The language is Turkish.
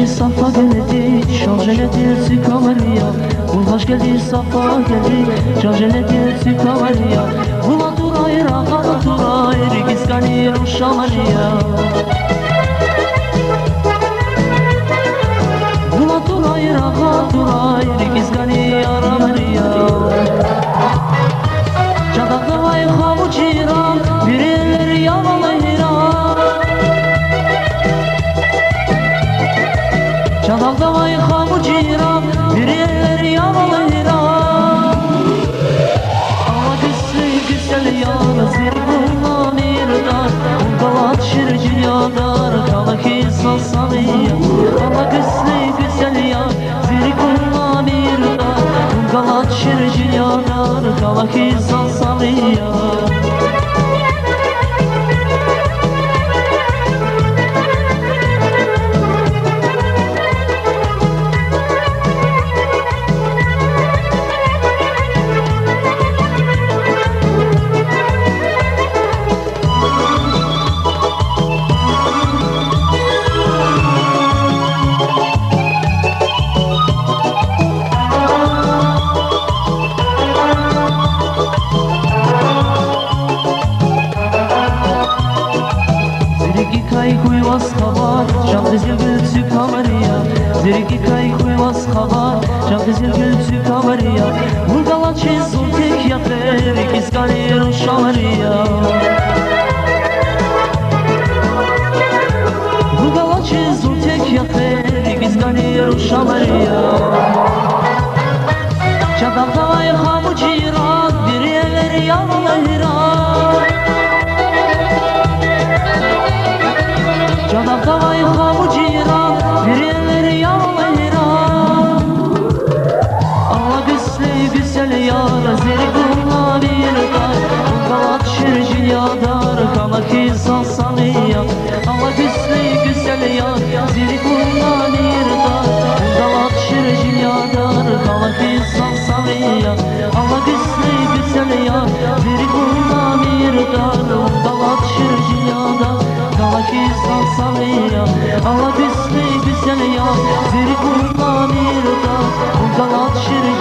geldi, safa geldi, şarjeledi sıkamalia. Hoş geldi, safa geldi, şarjeledi sıkamalia. Bula duray, rahat duray, giskani ruşamalia. Bula duray, rahat duray, giskani aramalia. Çadakta vay havuçira, birileri yavalıyra. Çadakta vay havuçira, birileri yavalıyra. Ama güzel yar, zirvuna mirdar, galat şircin yadar, kalaki sasamiya. Ama güzel yar, zirvuna mirdar, galat şircin yadar, kalaki sasamiya. Kuyvas kabar, şamdızıl gülsü kamariya. Zirgi kay kuyvas kabar, şamdızıl gülsü kamariya. Bulgalan çizul tek yafer, giskani ruşamariya. Bulgalan çizul tek yafer, giskani ruşamariya. Çadakta vay hamucira, birileri yavalıyra. Çadakta vay havucira, birileri yavalıyra. Allah güzel yar, zirguna bir dar, galat şircin yadar, kalaki sasamiya. Allah güzel yar, zirguna bir dar, galat şircin yadar, kalaki sasamiya. Allah güzel yar, zirguna bir dar, galat şircin yadar, kalaki sasamiya. Allah güzel yar, zirguna bir dar, galat şircin